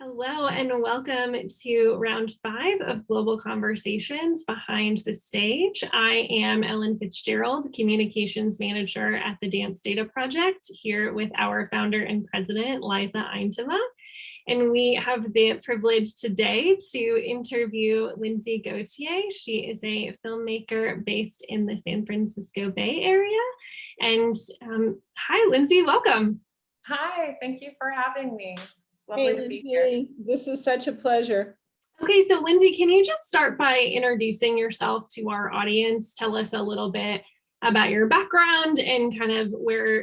Hello and welcome to round 5 of Global Conversations Behind the Stage. I am Ellen Fitzgerald, Communications Manager at the Dance Data Project, here with our founder and president, Liza Eintema. And we have the privilege today to interview Lindsay Gauthier. She is a filmmaker based in the San Francisco Bay Area. And hi, Lindsay, welcome. Hi, thank you for having me. It's lovely Hey, to Lindsay, be here. this is such a pleasure. Okay, so Lindsay, can you just start by introducing yourself to our audience? Tell us a little bit about your background and kind of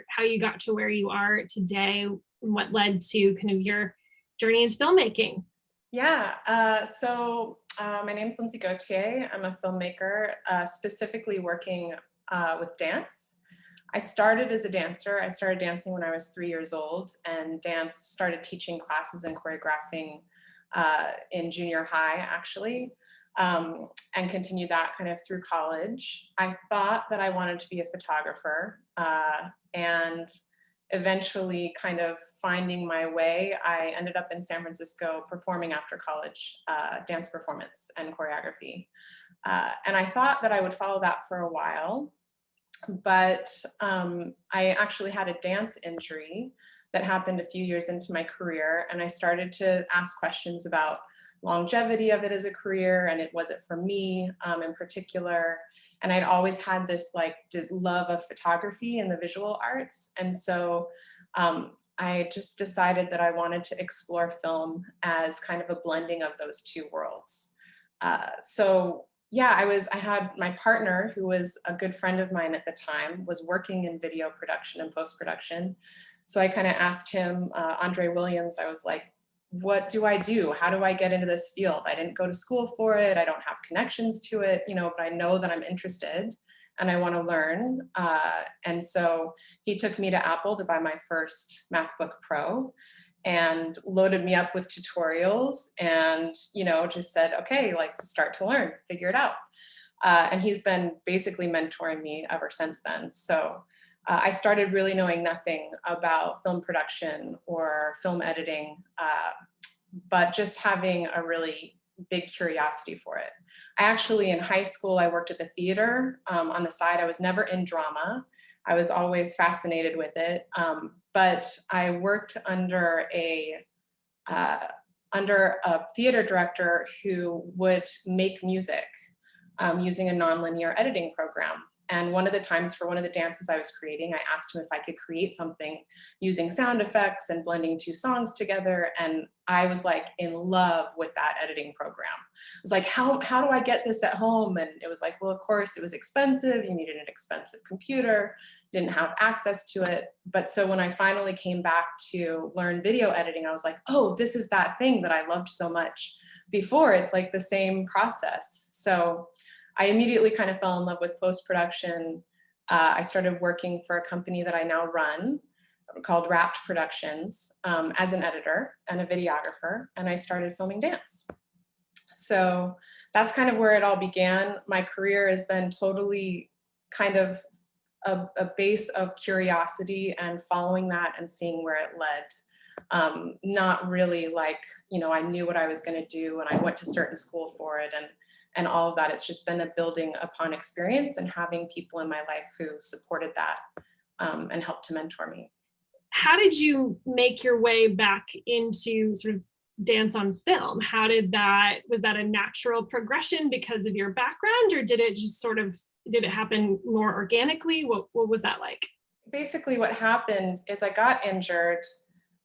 how you got to where you are today, and what led to kind of your journey into filmmaking. Yeah, my name is Lindsay Gauthier. I'm a filmmaker, specifically working with dance. I started as a dancer. I started dancing when I was 3 years old, and started teaching classes and choreographing in junior high, actually, and continued that kind of through college. I thought that I wanted to be a photographer, and eventually kind of finding my way, I ended up in San Francisco performing after college, dance performance and choreography. And I thought that I would follow that for a while. But I actually had a dance injury that happened a few years into my career, and I started to ask questions about longevity of it as a career, and was it for me in particular. And I'd always had this love of photography and the visual arts, and so I just decided that I wanted to explore film as kind of a blending of those two worlds. I had my partner, who was a good friend of mine at the time, was working in video production and post-production. So I kind of asked him, Andre Williams, I was like, what do I do? How do I get into this field? I didn't go to school for it. I don't have connections to it, but I know that I'm interested and I want to learn. And so he took me to Apple to buy my first MacBook Pro and loaded me up with tutorials and, just said, okay, start to learn, figure it out. And he's been basically mentoring me ever since then. So I started really knowing nothing about film production or film editing, but just having a really big curiosity for it. In high school, I worked at the theater on the side. I was never in drama. I was always fascinated with it, but I worked under a theater director who would make music using a nonlinear editing program. And one of the times for one of the dances I was creating, I asked him if I could create something using sound effects and blending two songs together. And I was in love with that editing program. I was like, how do I get this at home? And it was like, well, of course, it was expensive. You needed an expensive computer, didn't have access to it. But so when I finally came back to learn video editing, I was like, oh, this is that thing that I loved so much before. It's like the same process. So I immediately kind of fell in love with post-production. I started working for a company that I now run called Rapt Productions as an editor and a videographer, and I started filming dance. So that's kind of where it all began. My career has been totally kind of a base of curiosity and following that and seeing where it led. Not really I knew what I was going to do and I went to certain school for it and all of that. It's just been a building upon experience and having people in my life who supported that and helped to mentor me. How did you make your way back into sort of dance on film? Was that a natural progression because of your background, or did it happen more organically? What was that like? Basically what happened is I got injured.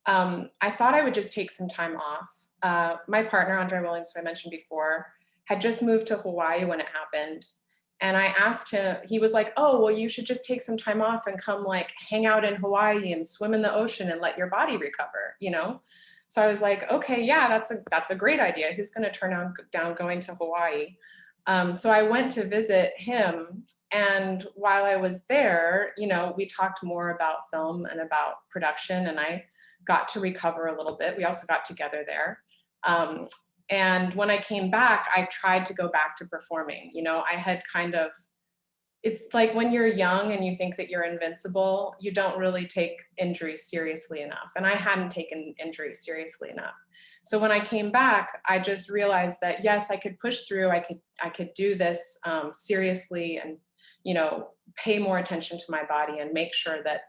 I thought I would just take some time off. My partner, Andre Williams, who I mentioned before, had just moved to Hawaii when it happened. And I asked him, he was like, oh, well, you should just take some time off and come hang out in Hawaii and swim in the ocean and let your body recover, So I was like, okay, yeah, that's a great idea. Who's going to turn down going to Hawaii? So I went to visit him. And while I was there, we talked more about film and about production, and I got to recover a little bit. We also got together there. And when I came back, I tried to go back to performing. I had it's like when you're young and you think that you're invincible, you don't really take injuries seriously enough. And I hadn't taken injuries seriously enough. So when I came back, I just realized that yes, I could push through. I could do this seriously, and pay more attention to my body and make sure that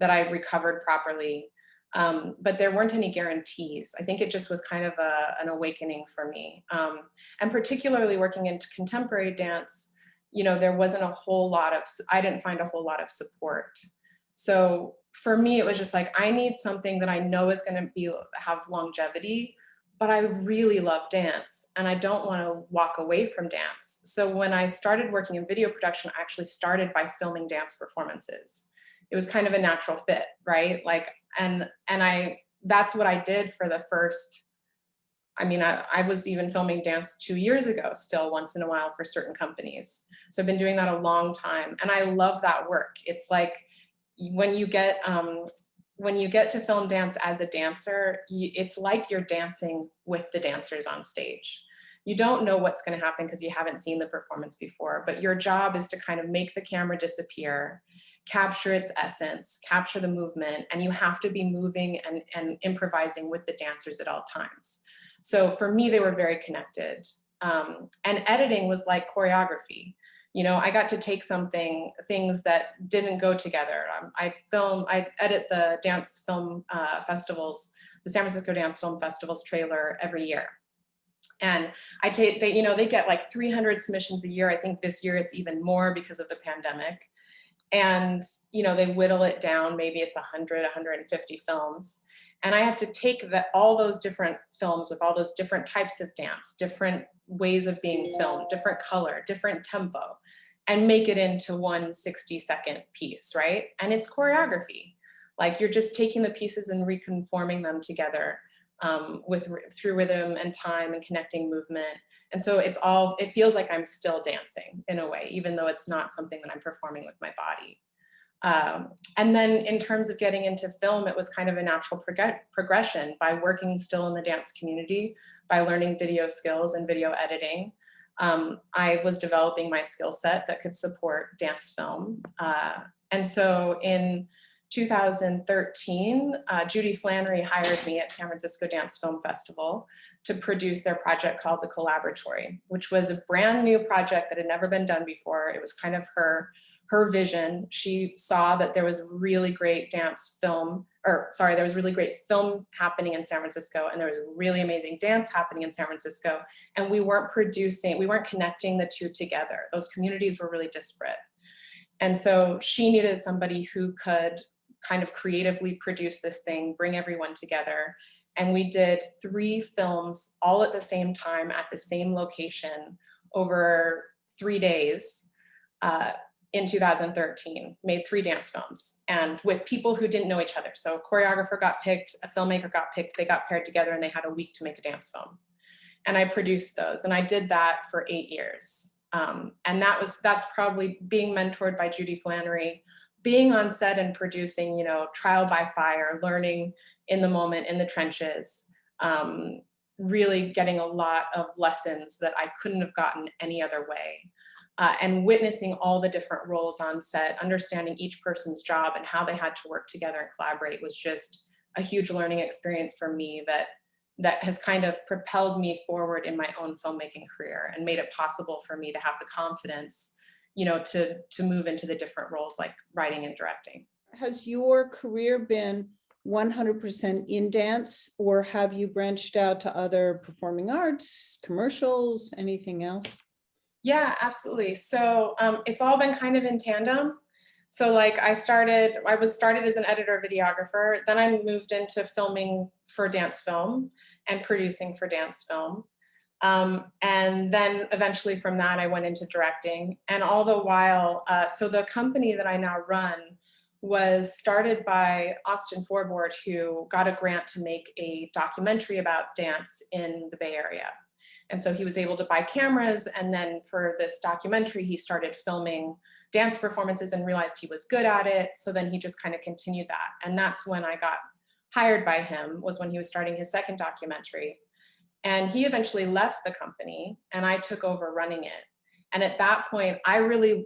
I recovered properly. But there weren't any guarantees. I think it just was kind of an awakening for me. And particularly working into contemporary dance, there wasn't a whole lot of, I didn't find a whole lot of support. So for me, it was just like, I need something that I know is going to have longevity, but I really love dance and I don't want to walk away from dance. So when I started working in video production, I actually started by filming dance performances. It was kind of a natural fit, right? Like, and that's what I did for the first, I was even filming dance 2 years ago, still once in a while for certain companies. So I've been doing that a long time. And I love that work. It's like, when you get to film dance as a dancer, it's like you're dancing with the dancers on stage. You don't know what's going to happen because you haven't seen the performance before, but your job is to kind of make the camera disappear, capture its essence, capture the movement, and you have to be moving and improvising with the dancers at all times. So for me, they were very connected. And editing was like choreography. I got to take things that didn't go together. I edit the dance film festivals, the San Francisco Dance Film Festival's trailer every year. And they get like 300 submissions a year. I think this year it's even more because of the pandemic. And, they whittle it down. Maybe it's 100, 150 films. And I have to take all those different films with all those different types of dance, different ways of being filmed, different color, different tempo, and make it into one 60-second piece, right? And it's choreography. Like, you're just taking the pieces and reconforming them together through rhythm and time and connecting movement. And so it feels like I'm still dancing in a way, even though it's not something that I'm performing with my body. And then in terms of getting into film, it was kind of a natural progression by working still in the dance community, by learning video skills and video editing. I was developing my skill set that could support dance film. And so in 2013, Judy Flannery hired me at San Francisco Dance Film Festival to produce their project called The Collaboratory, which was a brand new project that had never been done before. It was kind of her vision. She saw that there was really great film happening in San Francisco, and there was really amazing dance happening in San Francisco, and we weren't connecting the two together. Those communities were really disparate. And so she needed somebody who could kind of creatively produce this thing, bring everyone together. And we did 3 films all at the same time at the same location over 3 days. In 2013, made 3 dance films, and with people who didn't know each other. So a choreographer got picked, a filmmaker got picked, they got paired together, and they had a week to make a dance film. And I produced those, and I did that for 8 years. And that's probably being mentored by Judy Flannery, being on set and producing, trial by fire, learning in the moment, in the trenches, really getting a lot of lessons that I couldn't have gotten any other way. And witnessing all the different roles on set, understanding each person's job and how they had to work together and collaborate was just a huge learning experience for me that has kind of propelled me forward in my own filmmaking career and made it possible for me to have the confidence, to move into the different roles like writing and directing. Has your career been 100% in dance, or have you branched out to other performing arts, commercials, anything else? Yeah, absolutely. So it's all been kind of in tandem. So like I was started as an editor videographer, then I moved into filming for dance film and producing for dance film. And then eventually from that, I went into directing. And all the while, so the company that I now run was started by Austin Forbord, who got a grant to make a documentary about dance in the Bay Area. And so he was able to buy cameras, and then for this documentary, he started filming dance performances and realized he was good at it. So then he just kind of continued that. And that's when I got hired by him, was when he was starting his second documentary. And he eventually left the company and I took over running it. And at that point, I really,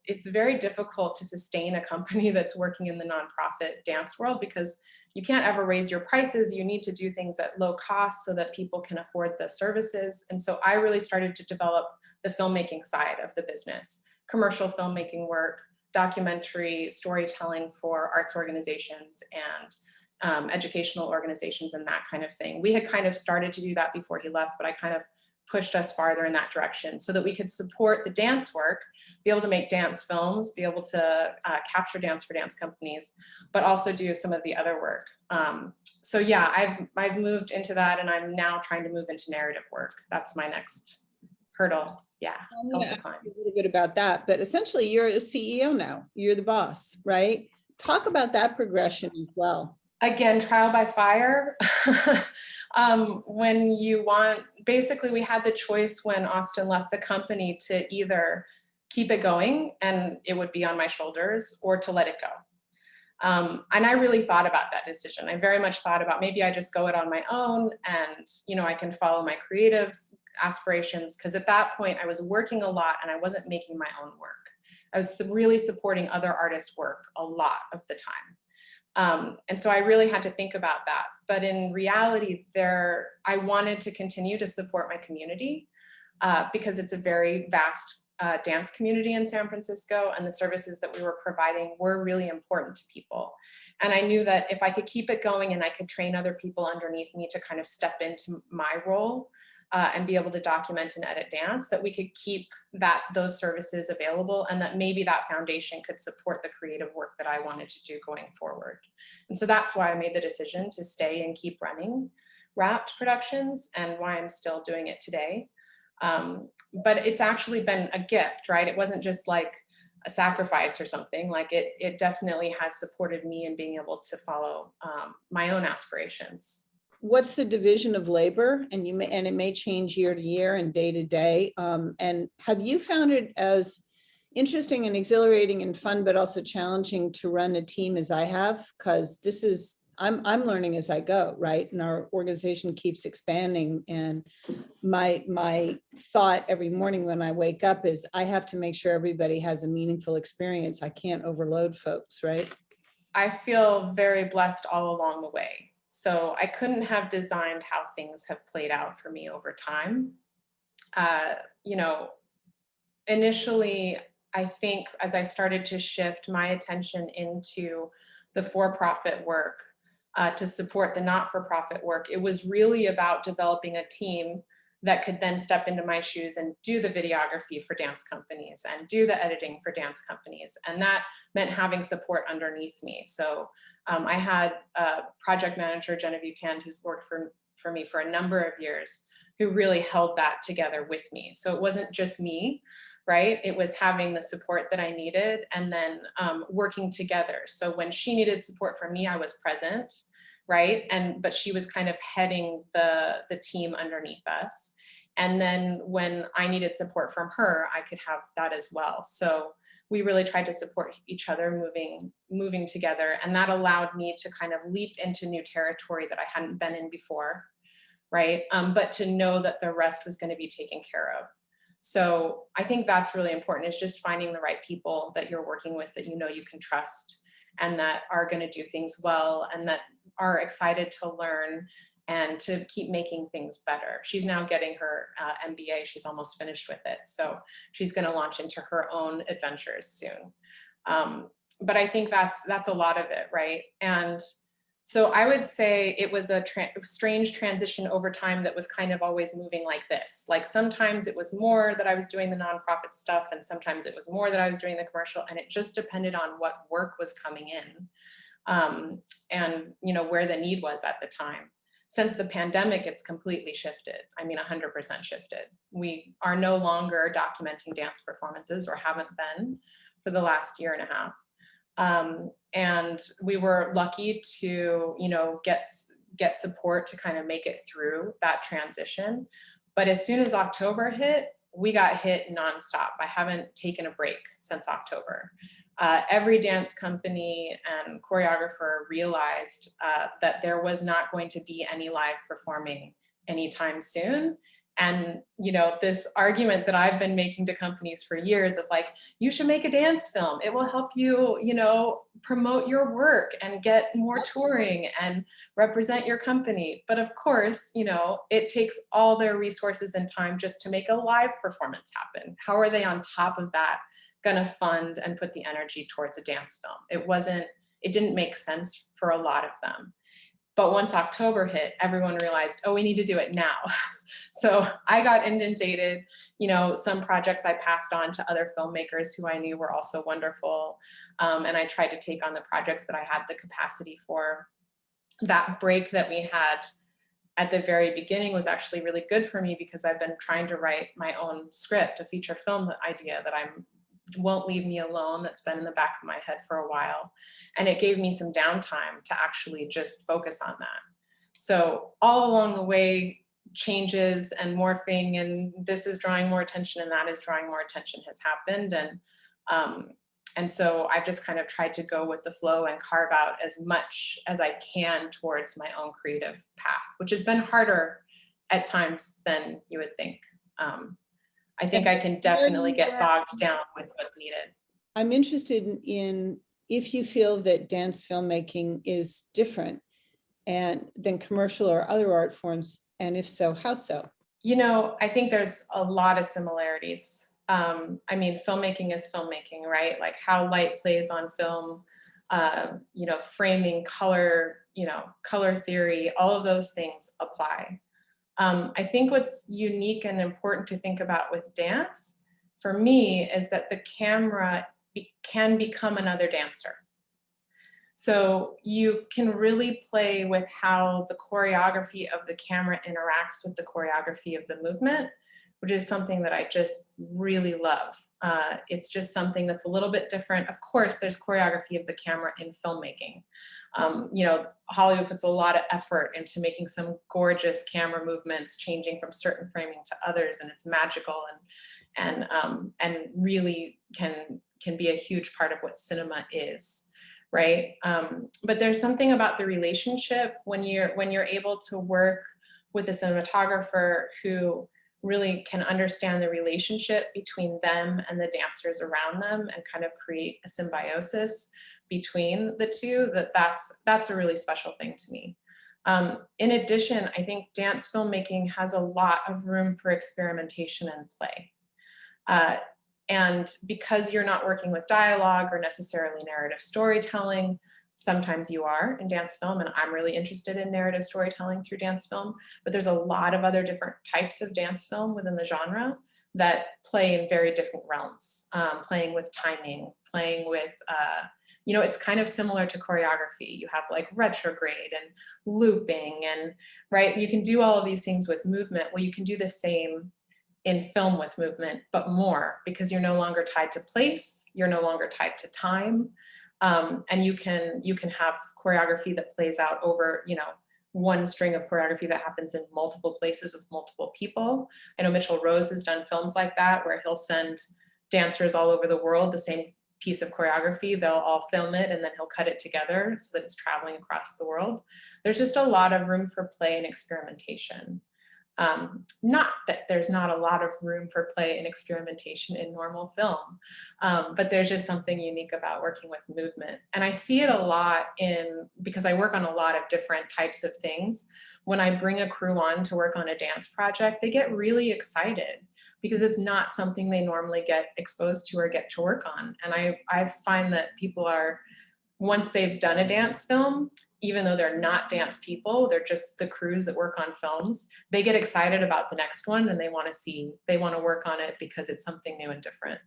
it's very difficult to sustain a company that's working in the nonprofit dance world because you can't ever raise your prices. You need to do things at low cost so that people can afford the services. And so I really started to develop the filmmaking side of the business, commercial filmmaking work, documentary storytelling for arts organizations and educational organizations and that kind of thing. We had kind of started to do that before he left, but I kind of pushed us farther in that direction so that we could support the dance work, be able to make dance films, be able to capture dance for dance companies, but also do some of the other work. So yeah, I've moved into that, and I'm now trying to move into narrative work. That's my next hurdle. Yeah, I'm going to ask you a little bit about that, but essentially you're a CEO now. You're the boss, right? Talk about that progression as well. Again, trial by fire. When you want, basically we had the choice when Austin left the company to either keep it going and it would be on my shoulders, or to let it go. And I really thought about that decision. I very much thought about maybe I just go it on my own and, you know, I can follow my creative aspirations. Because at that point I was working a lot and I wasn't making my own work. I was really supporting other artists' work a lot of the time. And so I really had to think about that. But in reality, I wanted to continue to support my community because it's a very vast dance community in San Francisco, and the services that we were providing were really important to people. And I knew that if I could keep it going and I could train other people underneath me to kind of step into my role and be able to document and edit dance, that we could keep those services available, and that maybe that foundation could support the creative work that I wanted to do going forward. And so that's why I made the decision to stay and keep running Rapt Productions, and why I'm still doing it today. But it's actually been a gift, right? It wasn't just like a sacrifice or something. Like it definitely has supported me in being able to follow my own aspirations. What's the division of labor? And it may change year to year and day to day. And have you found it as interesting and exhilarating and fun, but also challenging to run a team as I have? Because I'm learning as I go, right? And our organization keeps expanding. And my thought every morning when I wake up is I have to make sure everybody has a meaningful experience. I can't overload folks, right? I feel very blessed all along the way. So I couldn't have designed how things have played out for me over time. You know, initially, I think as I started to shift my attention into the for-profit work to support the not-for-profit work, it was really about developing a team that could then step into my shoes and do the videography for dance companies and do the editing for dance companies. And that meant having support underneath me. So I had a project manager, Genevieve Hand, who's worked for me for a number of years, who really held that together with me. So it wasn't just me, right? It was having the support that I needed, and then working together. So when she needed support from me, I was present, right? But she was kind of heading the team underneath us. And then when I needed support from her, I could have that as well. So we really tried to support each other moving together. And that allowed me to kind of leap into new territory that I hadn't been in before, right? But to know that the rest was going to be taken care of. So I think that's really important, is just finding the right people that you're working with, that you know you can trust, and that are going to do things well, and that are excited to learn and to keep making things better. She's now getting her MBA. She's almost finished with it. So she's going to launch into her own adventures soon. But I think that's a lot of it, right? And so I would say it was a strange transition over time that was kind of always moving like this. Like sometimes it was more that I was doing the nonprofit stuff, and sometimes it was more that I was doing the commercial, and it just depended on what work was coming in and you know where the need was at the time. Since the pandemic, it's completely shifted. I mean, 100% shifted. We are no longer documenting dance performances, or haven't been for the last year and a half. And we were lucky to, you know, get support to kind of make it through that transition. But as soon as October hit, we got hit nonstop. I haven't taken a break since October. Every dance company and choreographer realized that there was not going to be any live performing anytime soon. And, you know, this argument that I've been making to companies for years of like, you should make a dance film. It will help you, you know, promote your work and get more touring and represent your company. But of course, you know, it takes all their resources and time just to make a live performance happen. How are they on top of that going to fund and put the energy towards a dance film? It didn't make sense for a lot of them. But once October hit, everyone realized, oh, we need to do it now. So I got inundated. You know, some projects I passed on to other filmmakers who I knew were also wonderful. And I tried to take on the projects that I had the capacity for. That break that we had at the very beginning was actually really good for me because I've been trying to write my own script, a feature film idea that won't leave me alone, that's been in the back of my head for a while. And it gave me some downtime to actually just focus on that. So all along the way, changes and morphing, and this is drawing more attention and that is drawing more attention has happened. And so I've just kind of tried to go with the flow and carve out as much as I can towards my own creative path, which has been harder at times than you would think. I think I can definitely get bogged down with what's needed. I'm interested in if you feel that dance filmmaking is different than commercial or other art forms, and if so, how so? You know, I think there's a lot of similarities. I mean, filmmaking is filmmaking, right? Like how light plays on film, you know, framing, color, you know, color theory, all of those things apply. I think what's unique and important to think about with dance, for me, is that the camera can become another dancer. So you can really play with how the choreography of the camera interacts with the choreography of the movement, which is something that I just really love. It's just something that's a little bit different. Of course, there's choreography of the camera in filmmaking. You know, Hollywood puts a lot of effort into making some gorgeous camera movements, changing from certain framing to others, and it's magical and really can be a huge part of what cinema is, right? But there's something about the relationship when you're able to work with a cinematographer who really can understand the relationship between them and the dancers around them and kind of create a symbiosis between the two, that's a really special thing to me. In addition, I think dance filmmaking has a lot of room for experimentation and play. And because you're not working with dialogue or necessarily narrative storytelling, sometimes you are in dance film, and I'm really interested in narrative storytelling through dance film, but there's a lot of other different types of dance film within the genre that play in very different realms, playing with timing, playing with, you know, it's kind of similar to choreography. You have like retrograde and looping and, right, you can do all of these things with movement. Well, you can do the same in film with movement, but more, because you're no longer tied to place, you're no longer tied to time. And you can have choreography that plays out over, you know, one string of choreography that happens in multiple places with multiple people. I know Mitchell Rose has done films like that, where he'll send dancers all over the world the same piece of choreography. They'll all film it and then he'll cut it together so that it's traveling across the world. There's just a lot of room for play and experimentation. Not that there's not a lot of room for play and experimentation in normal film, but there's just something unique about working with movement. And I see it a lot because I work on a lot of different types of things. When I bring a crew on to work on a dance project, they get really excited because it's not something they normally get exposed to or get to work on. And I find that people are, once they've done a dance film, even though they're not dance people, they're just the crews that work on films, they get excited about the next one and they want to work on it because it's something new and different.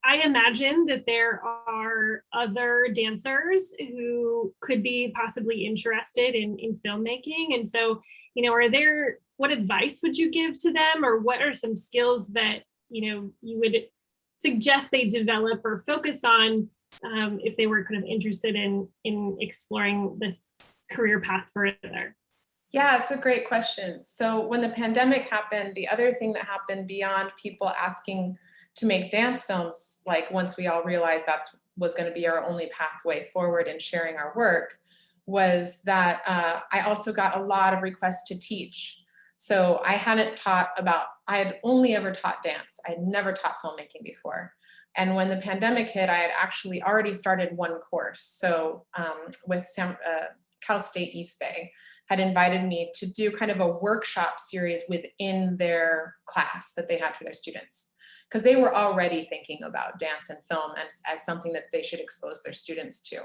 I imagine that there are other dancers who could be possibly interested in filmmaking. And so, you know, what advice would you give to them, or what are some skills that, you know, you would suggest they develop or focus on if they were kind of interested in exploring this career path further? Yeah, it's a great question. So when the pandemic happened, the other thing that happened beyond people asking to make dance films, like once we all realized that was going to be our only pathway forward in sharing our work, was that I also got a lot of requests to teach. So I had only ever taught dance. I had never taught filmmaking before. And when the pandemic hit, I had actually already started one course. So with Cal State East Bay had invited me to do kind of a workshop series within their class that they had for their students, because they were already thinking about dance and film as something that they should expose their students to.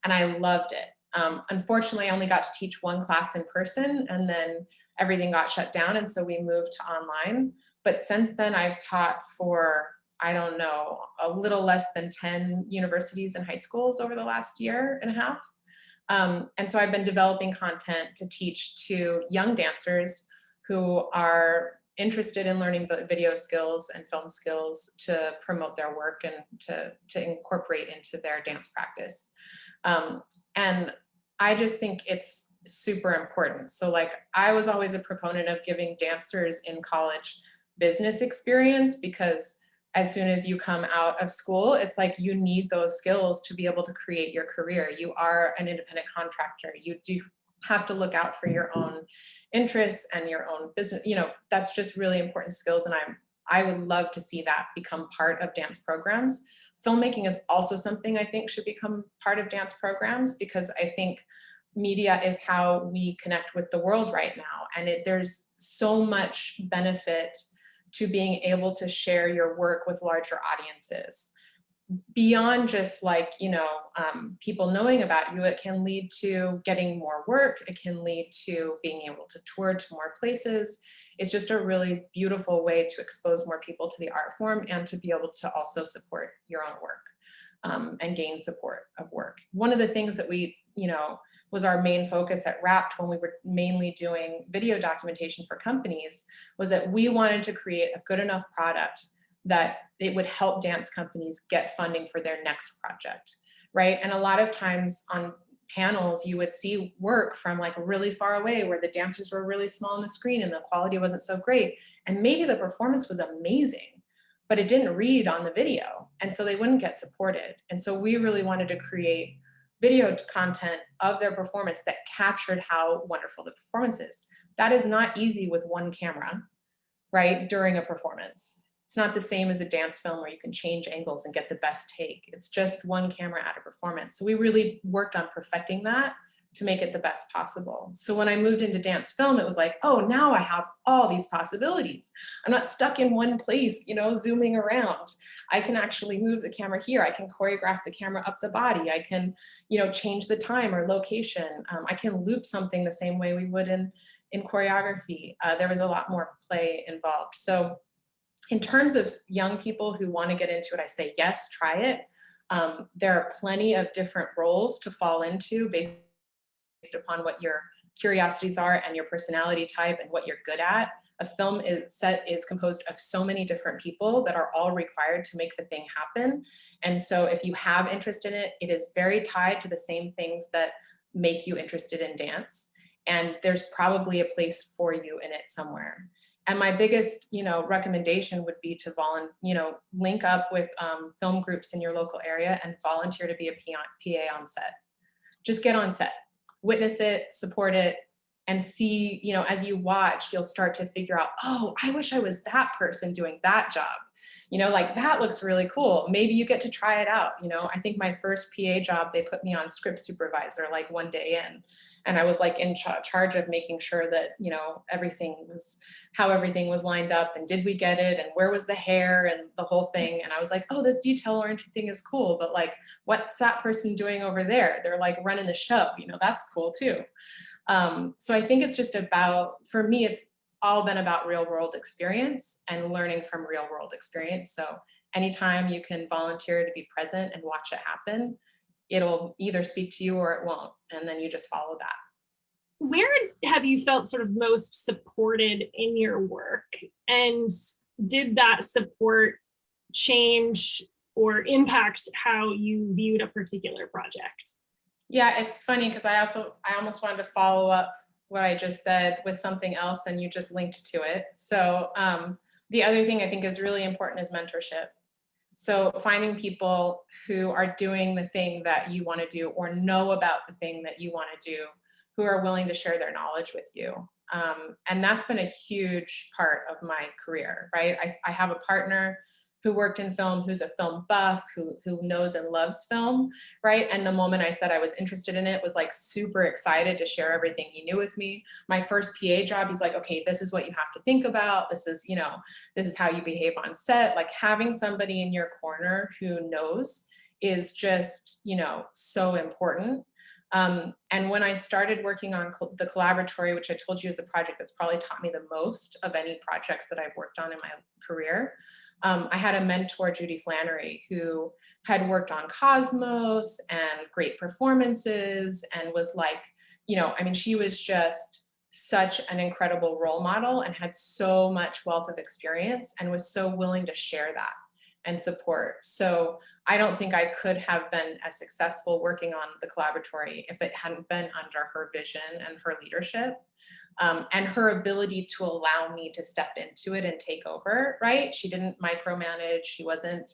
And I loved it. Unfortunately, I only got to teach one class in person, and then everything got shut down. And so we moved to online. But since then, I've taught for, I don't know, a little less than 10 universities and high schools over the last year and a half. And so I've been developing content to teach to young dancers who are interested in learning video skills and film skills to promote their work and to incorporate into their dance practice. And I just think it's super important. So like, I was always a proponent of giving dancers in college business experience, because as soon as you come out of school, it's like you need those skills to be able to create your career. You are an independent contractor. You do have to look out for your own interests and your own business. You know, that's just really important skills. And I would love to see that become part of dance programs. Filmmaking is also something I think should become part of dance programs, because I think media is how we connect with the world right now. And there's so much benefit to being able to share your work with larger audiences. Beyond just like, you know, people knowing about you, it can lead to getting more work. It can lead to being able to tour to more places. It's just a really beautiful way to expose more people to the art form and to be able to also support your own work and gain support of work. One of the things that we, you know, was our main focus at Rapt when we were mainly doing video documentation for companies, was that we wanted to create a good enough product that it would help dance companies get funding for their next project, right? And a lot of times on panels, you would see work from like really far away where the dancers were really small on the screen and the quality wasn't so great. And maybe the performance was amazing, but it didn't read on the video. And so they wouldn't get supported. And so we really wanted to create video content of their performance that captured how wonderful the performance is. That is not easy with one camera, right, during a performance. It's not the same as a dance film where you can change angles and get the best take. It's just one camera at a performance. So we really worked on perfecting that to make it the best possible. So when I moved into dance film, it was like, oh, now I have all these possibilities. I'm not stuck in one place, you know, zooming around. I can actually move the camera here. I can choreograph the camera up the body. I can, you know, change the time or location. I can loop something the same way we would in choreography. There was a lot more play involved. So in terms of young people who want to get into it, I say, yes, try it. There are plenty of different roles to fall into based upon what your curiosities are and your personality type and what you're good at. A film set is composed of so many different people that are all required to make the thing happen. And so if you have interest in it, it is very tied to the same things that make you interested in dance. And there's probably a place for you in it somewhere. And my biggest, you know, recommendation would be to link up with film groups in your local area and volunteer to be a PA on set. Just get on set, witness it, support it, and see, you know, as you watch, you'll start to figure out, oh, I wish I was that person doing that job. You know, like that looks really cool. Maybe you get to try it out. You know, I think my first PA job, they put me on script supervisor like one day in, and I was like in charge of making sure that, you know, how everything was lined up and did we get it and where was the hair and the whole thing. And I was like, oh, this detail-oriented thing is cool, but like, what's that person doing over there? They're like running the show, you know, that's cool too. So I think it's just about, for me, it's all been about real world experience and learning from real world experience. So anytime you can volunteer to be present and watch it happen, it'll either speak to you or it won't. And then you just follow that. Where have you felt sort of most supported in your work? And did that support change or impact how you viewed a particular project? Yeah, it's funny because I almost wanted to follow up what I just said with something else and you just linked to it. So the other thing I think is really important is mentorship. So finding people who are doing the thing that you want to do or know about the thing that you want to do who are willing to share their knowledge with you. And that's been a huge part of my career, right? I have a partner who worked in film, who's a film buff, who knows and loves film, right? And the moment I said I was interested in it, was like super excited to share everything he knew with me. My first PA job, he's like, okay, this is what you have to think about. This is, you know, this is how you behave on set. Like having somebody in your corner who knows is just, you know, so important. And when I started working on the collaboratory, which I told you is the project that's probably taught me the most of any projects that I've worked on in my career, I had a mentor, Judy Flannery, who had worked on Cosmos and great performances and was like, you know, I mean, she was just such an incredible role model and had so much wealth of experience and was so willing to share that and support. So I don't think I could have been as successful working on the collaboratory if it hadn't been under her vision and her leadership. And her ability to allow me to step into it and take over, right? She didn't micromanage. She wasn't,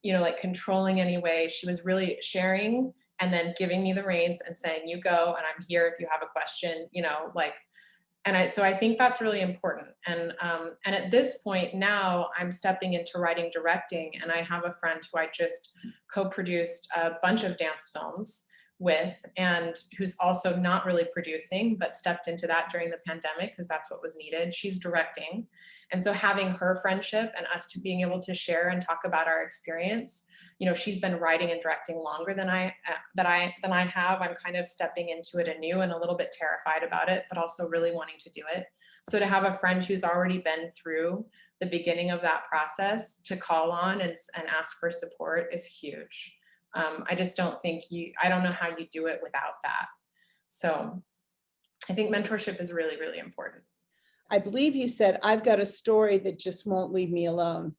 you know, like controlling anyway. She was really sharing and then giving me the reins and saying, you go, and I'm here if you have a question, you know, like, and so I think that's really important. And at this point now I'm stepping into writing, directing, and I have a friend who I just co-produced a bunch of dance films with, and who's also not really producing, but stepped into that during the pandemic because that's what was needed. She's directing. And so having her friendship and us to being able to share and talk about our experience, you know, she's been writing and directing longer than I have. I'm kind of stepping into it anew and a little bit terrified about it, but also really wanting to do it. So to have a friend who's already been through the beginning of that process to call on and ask for support is huge. I just don't think I don't know how you do it without that. So I think mentorship is really, really important. I believe you said, I've got a story that just won't leave me alone.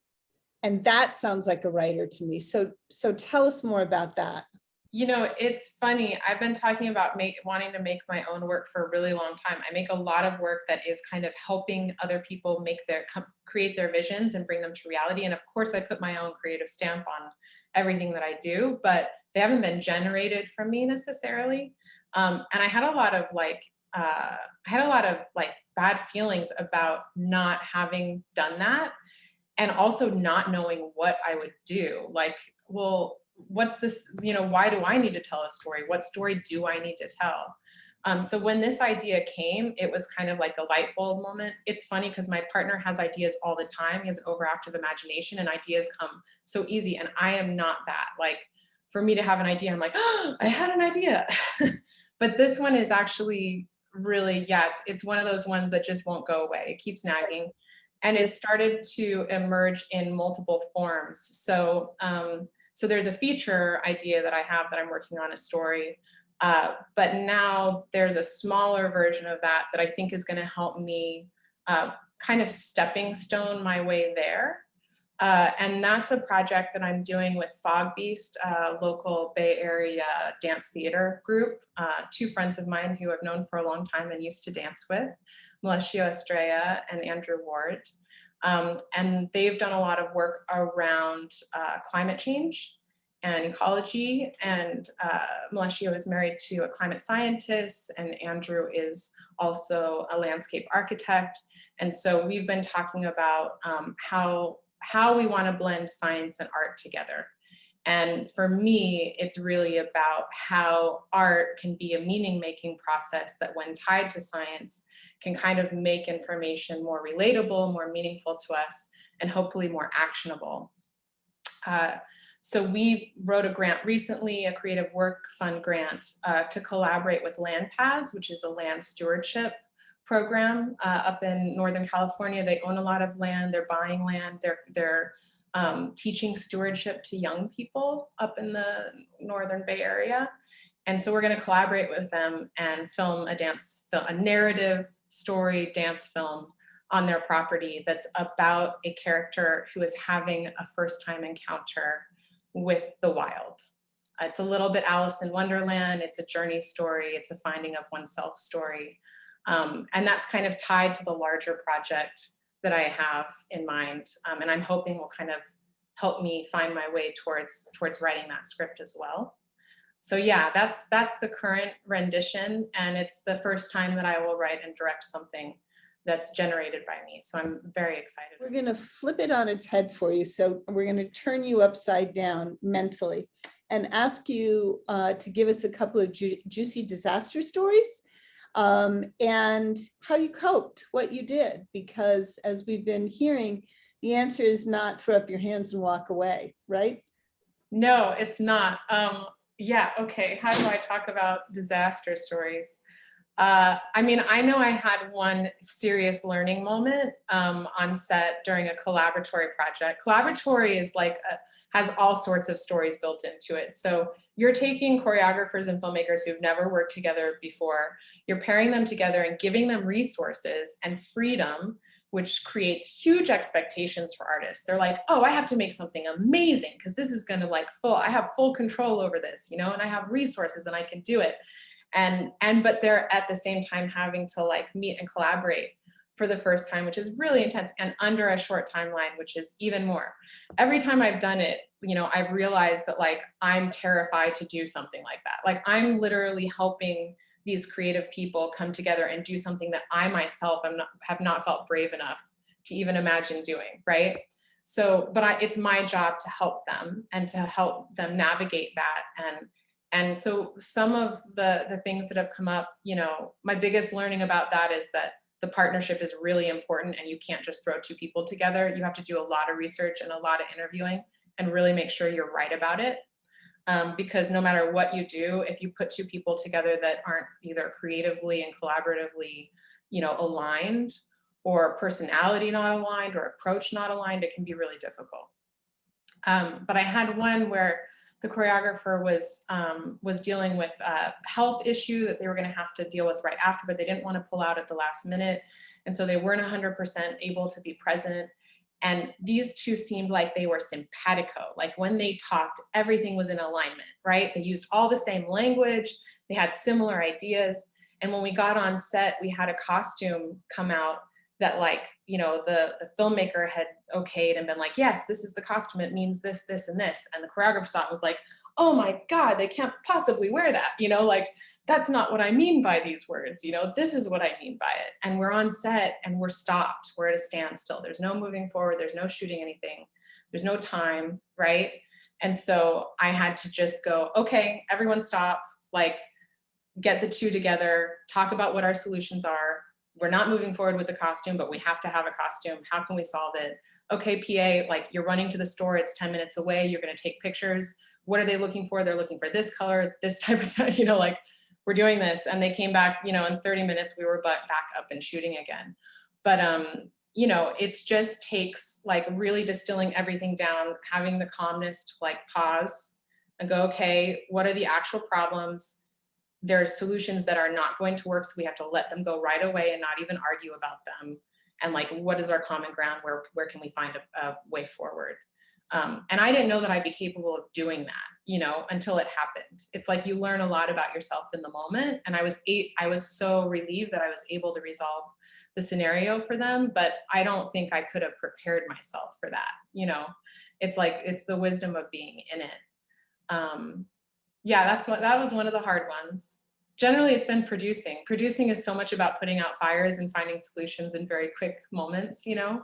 And that sounds like a writer to me. So tell us more about that. You know, it's funny. I've been talking about wanting to make my own work for a really long time. I make a lot of work that is kind of helping other people create their visions and bring them to reality. And of course, I put my own creative stamp on everything that I do, but they haven't been generated from me necessarily. And I had a lot of bad feelings about not having done that, and also not knowing what I would do. Like, well, what's this, you know, why do I need to tell a story? What story do I need to tell? So when this idea came, it was kind of like a light bulb moment. It's funny because my partner has ideas all the time. He has an overactive imagination and ideas come so easy. And I am not that. Like, for me to have an idea, I'm like, oh, I had an idea. But this one is actually really, yeah, it's one of those ones that just won't go away. It keeps nagging. And it started to emerge in multiple forms. So, so there's a feature idea that I have that I'm working on, a story, but now there's a smaller version of that that I think is going to help me kind of stepping stone my way there. And that's a project that I'm doing with Fog Beast, a local Bay Area dance theater group, two friends of mine who I've known for a long time and used to dance with, Melissa Estrella and Andrew Ward. And they've done a lot of work around climate change and ecology. And Melissa is married to a climate scientist, and Andrew is also a landscape architect. And so we've been talking about how we want to blend science and art together. And for me, it's really about how art can be a meaning-making process that, when tied to science, can kind of make information more relatable, more meaningful to us, and hopefully more actionable. So we wrote a grant recently, a Creative Work Fund grant, to collaborate with LandPaths, which is a land stewardship program up in Northern California. They own a lot of land, they're buying land, they're teaching stewardship to young people up in the Northern Bay Area. And so we're going to collaborate with them and film a narrative story dance film on their property that's about a character who is having a first-time encounter with the wild. It's a little bit Alice in Wonderland. It's a journey story. It's a finding of oneself story. And that's kind of tied to the larger project that I have in mind. And I'm hoping will kind of help me find my way towards writing that script as well. So yeah, that's the current rendition, and it's the first time that I will write and direct something that's generated by me. So I'm very excited. We're going to flip it on its head for you. So we're going to turn you upside down mentally and ask you to give us a couple of juicy disaster stories and how you coped, what you did, because as we've been hearing, the answer is not throw up your hands and walk away, right? No, it's not. Yeah, okay. How do I talk about disaster stories? I mean, I know I had one serious learning moment on set during a collaboratory project. Collaboratory is like has all sorts of stories built into it. So you're taking choreographers and filmmakers who've never worked together before, you're pairing them together and giving them resources and freedom, which creates huge expectations for artists. They're like, oh, I have to make something amazing because this is going to like I have full control over this, you know, and I have resources and I can do it. But they're at the same time having to like meet and collaborate for the first time, which is really intense, and under a short timeline, which is even more. Every time I've done it, you know, I've realized that like I'm terrified to do something like that. Like I'm literally helping these creative people come together and do something that I myself have not felt brave enough to even imagine doing, right? So, but it's my job to help them and to help them navigate that. And so some of the things that have come up, you know, my biggest learning about that is that the partnership is really important, and you can't just throw two people together. You have to do a lot of research and a lot of interviewing and really make sure you're right about it. Because no matter what you do, if you put two people together that aren't either creatively and collaboratively, you know, aligned, or personality not aligned, or approach not aligned, it can be really difficult. But I had one where the choreographer was dealing with a health issue that they were going to have to deal with right after, but they didn't want to pull out at the last minute. And so they weren't 100% able to be present. And these two seemed like they were simpatico. Like when they talked, everything was in alignment, right? They used all the same language. They had similar ideas. And when we got on set, we had a costume come out that like, you know, the filmmaker had okayed and been like, yes, this is the costume. It means this, this, and this. And the choreographer saw it was like, oh my God, they can't possibly wear that. You know, like, that's not what I mean by these words. You know, this is what I mean by it. And we're on set and we're stopped. We're at a standstill. There's no moving forward. There's no shooting anything. There's no time, right? And so I had to just go, okay, everyone stop, like get the two together, talk about what our solutions are. We're not moving forward with the costume, but we have to have a costume. How can we solve it? Okay, PA, like you're running to the store, it's 10 minutes away, you're gonna take pictures. What are they looking for? They're looking for this color, this type of thing, you know, like we're doing this. And they came back, you know, in 30 minutes, we were back up and shooting again. But, you know, it's just takes like really distilling everything down, having the calmness to like pause and go, okay, what are the actual problems? There are solutions that are not going to work, so we have to let them go right away and not even argue about them. And like, what is our common ground? Where can we find a way forward? And I didn't know that I'd be capable of doing that, you know, until it happened. It's like you learn a lot about yourself in the moment. And I was so relieved that I was able to resolve the scenario for them, but I don't think I could have prepared myself for that. You know, it's like, it's the wisdom of being in it. Yeah, that was one of the hard ones. Generally, it's been producing. Producing is so much about putting out fires and finding solutions in very quick moments, you know.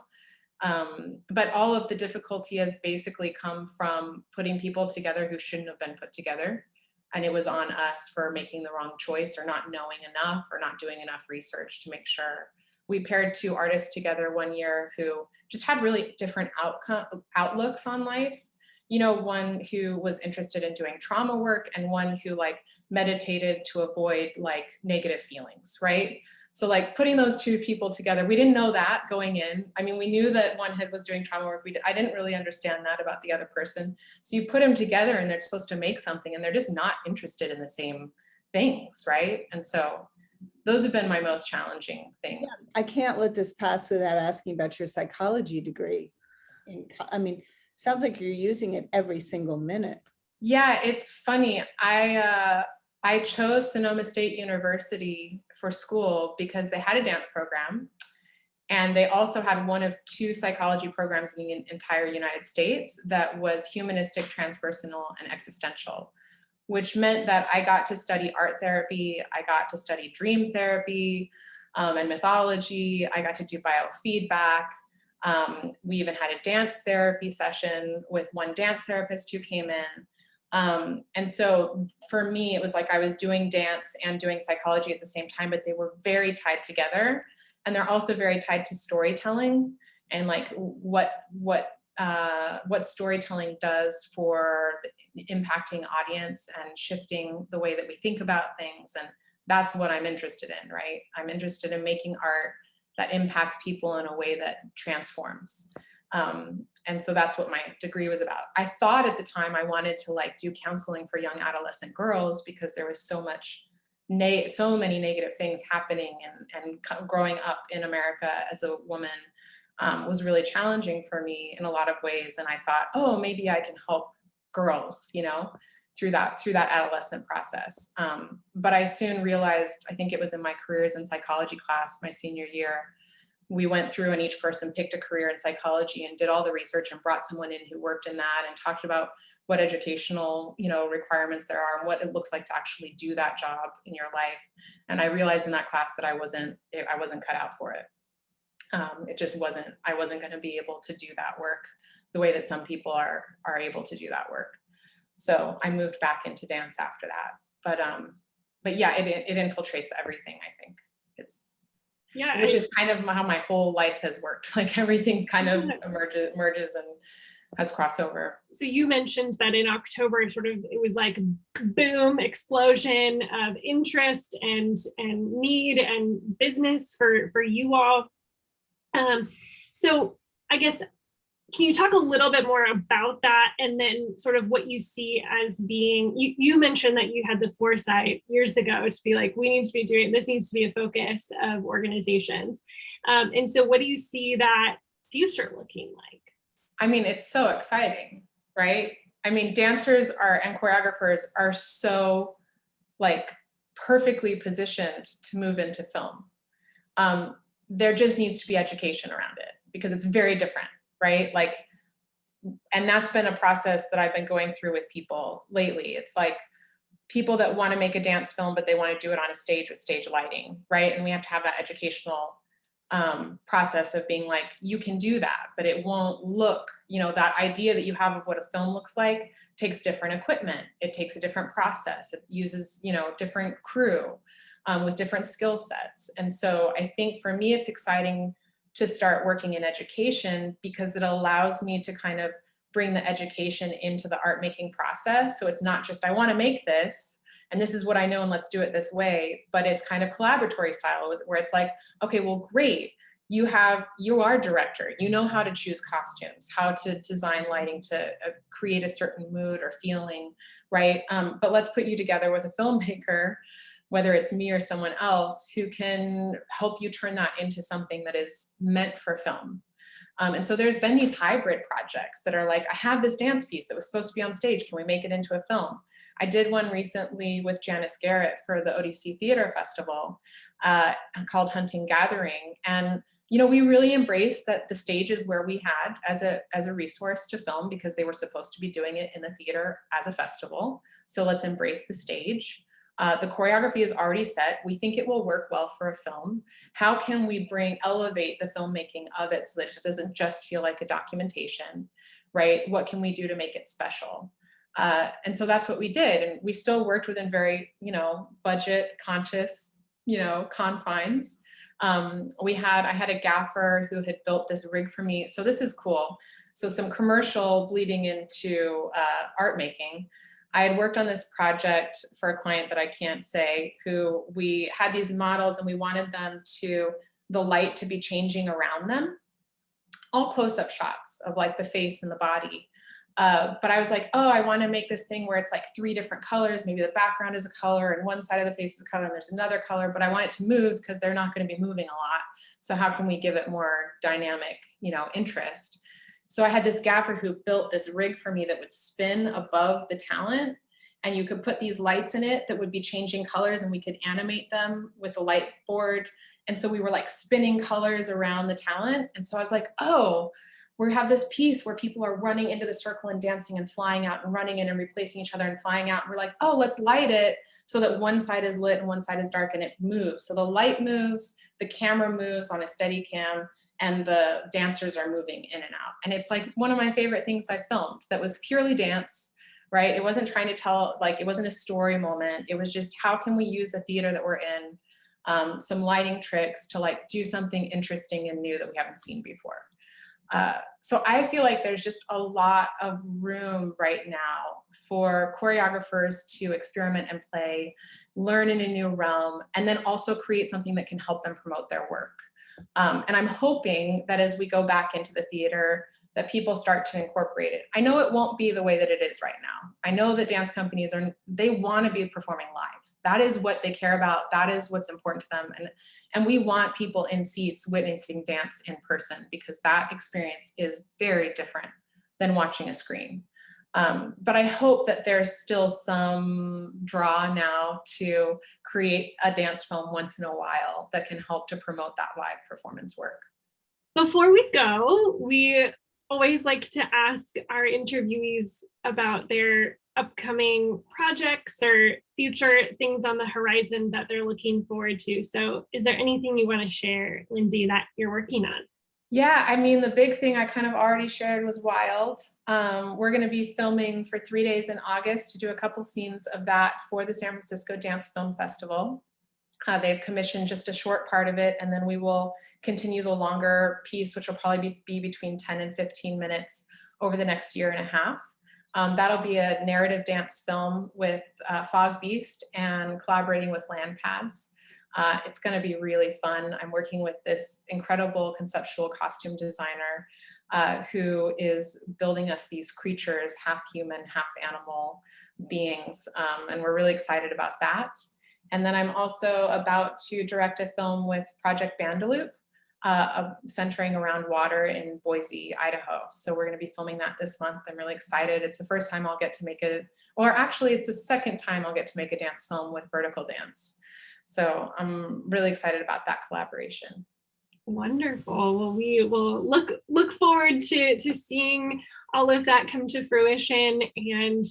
But all of the difficulty has basically come from putting people together who shouldn't have been put together. And it was on us for making the wrong choice, or not knowing enough, or not doing enough research to make sure. We paired two artists together one year who just had really different outlooks on life. You know, one who was interested in doing trauma work, and one who like meditated to avoid like negative feelings, right? So like putting those two people together, we didn't know that going in. I mean, we knew that one was doing trauma work. I didn't really understand that about the other person. So you put them together and they're supposed to make something, and they're just not interested in the same things, right? And so those have been my most challenging things. Yeah, I can't let this pass without asking about your psychology degree. I mean, sounds like you're using it every single minute. Yeah, it's funny. I chose Sonoma State University for school because they had a dance program, and they also had one of two psychology programs in the entire United States that was humanistic, transpersonal, and existential, which meant that I got to study art therapy. I got to study dream therapy and mythology. I got to do biofeedback. We even had a dance therapy session with one dance therapist who came in. And so for me, it was like I was doing dance and doing psychology at the same time, but they were very tied together. And they're also very tied to storytelling and like what storytelling does for the impacting audience and shifting the way that we think about things. And that's what I'm interested in, right? I'm interested in making art that impacts people in a way that transforms. And so that's what my degree was about. I thought at the time I wanted to like do counseling for young adolescent girls because there was so many negative things happening, and growing up in America as a woman was really challenging for me in a lot of ways. And I thought, oh, maybe I can help girls, you know, through that adolescent process. But I soon realized, I think it was in my careers in psychology class, my senior year, we went through and each person picked a career in psychology and did all the research and brought someone in who worked in that and talked about what educational, you know, requirements there are and what it looks like to actually do that job in your life. And I realized in that class that I wasn't cut out for it. It just wasn't, I wasn't going to be able to do that work the way that some people are able to do that work. So I moved back into dance after that. But yeah, it infiltrates everything, I think. Yeah, which is kind of how my whole life has worked. Like everything kind of merges and has crossover. So you mentioned that in October, it was like boom, explosion of interest and need and business for you all. So I guess, can you talk a little bit more about that, and then sort of what you see as being, you mentioned that you had the foresight years ago to be like, we need to be doing, this needs to be a focus of organizations. And so what do you see that future looking like? I mean, it's so exciting, right? I mean, dancers and choreographers are so like perfectly positioned to move into film. There just needs to be education around it because it's very different. Right? Like, and that's been a process that I've been going through with people lately. It's like people that want to make a dance film, but they want to do it on a stage with stage lighting, right? And we have to have that educational process of being like, you can do that, but it won't look, you know, that idea that you have of what a film looks like takes different equipment. It takes a different process. It uses, you know, different crew with different skill sets. And so I think for me, it's exciting to start working in education because it allows me to kind of bring the education into the art making process. So it's not just, I want to make this and this is what I know and let's do it this way, but it's kind of collaboratory style where it's like, okay, well, great. You are director, you know how to choose costumes, how to design lighting to create a certain mood or feeling, right? But let's put you together with a filmmaker, whether it's me or someone else, who can help you turn that into something that is meant for film. And so there's been these hybrid projects that are like, I have this dance piece that was supposed to be on stage. Can we make it into a film? I did one recently with Janice Garrett for the ODC Theater Festival called Hunting Gathering. And, you know, we really embraced that the stage is where we had as a resource to film because they were supposed to be doing it in the theater as a festival. So let's embrace the stage. The choreography is already set. We think it will work well for a film. How can we elevate the filmmaking of it so that it doesn't just feel like a documentation, right? What can we do to make it special? And so that's what we did. And we still worked within very, you know, budget conscious, you know, confines. I had a gaffer who had built this rig for me. So this is cool. So some commercial bleeding into art making. I had worked on this project for a client that I can't say, who we had these models and we wanted the light to be changing around them, all close-up shots of like the face and the body. But I was like, oh, I want to make this thing where it's like 3 different colors. Maybe the background is a color and one side of the face is a color and there's another color, but I want it to move because they're not going to be moving a lot. So how can we give it more dynamic, you know, interest? So I had this gaffer who built this rig for me that would spin above the talent, and you could put these lights in it that would be changing colors and we could animate them with the light board. And so we were like spinning colors around the talent. And so I was like, oh, we have this piece where people are running into the circle and dancing and flying out and running in and replacing each other and flying out. And we're like, oh, let's light it so that one side is lit and one side is dark and it moves. So the light moves, the camera moves on a steady cam, and the dancers are moving in and out. And it's like one of my favorite things I filmed that was purely dance, right? It wasn't trying to tell, like, it wasn't a story moment. It was just, how can we use the theater that we're in, some lighting tricks to like do something interesting and new that we haven't seen before. So I feel like there's just a lot of room right now for choreographers to experiment and play, learn in a new realm, and then also create something that can help them promote their work. And I'm hoping that as we go back into the theater, that people start to incorporate it. I know it won't be the way that it is right now. I know that dance companies they want to be performing live. That is what they care about. That is what's important to them. And we want people in seats witnessing dance in person, because that experience is very different than watching a screen. But I hope that there's still some draw now to create a dance film once in a while that can help to promote that live performance work. Before we go, we always like to ask our interviewees about their upcoming projects or future things on the horizon that they're looking forward to. So is there anything you want to share, Lindsay, that you're working on? Yeah, I mean, the big thing I kind of already shared was Wild. We're going to be filming for 3 days in August to do a couple scenes of that for the San Francisco Dance Film Festival. They've commissioned just a short part of it, and then we will continue the longer piece, which will probably be between 10 and 15 minutes over the next year and a half. That'll be a narrative dance film with Fog Beast and collaborating with LandPaths. It's going to be really fun. I'm working with this incredible conceptual costume designer who is building us these creatures, half human, half animal beings, and we're really excited about that. And then I'm also about to direct a film with Project Bandaloop, centering around water in Boise, Idaho. So we're going to be filming that this month. I'm really excited. It's the first time I'll get to make or actually it's the second time I'll get to make a dance film with vertical dance. So I'm really excited about that collaboration. Wonderful. Well, we will look forward to seeing all of that come to fruition. And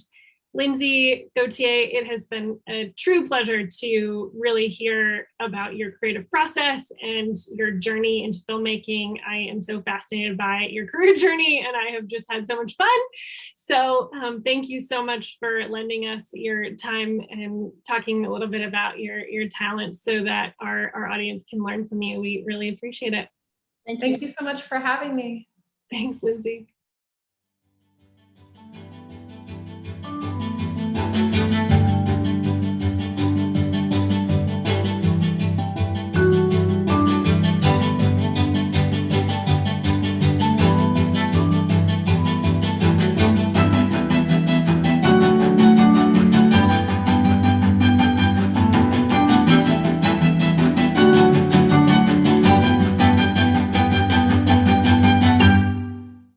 Lindsay Gauthier, it has been a true pleasure to really hear about your creative process and your journey into filmmaking. I am so fascinated by your career journey, and I have just had so much fun. So thank you so much for lending us your time and talking a little bit about your talents so that our audience can learn from you. We really appreciate it. Thank you so much for having me. Thanks, Lindsay.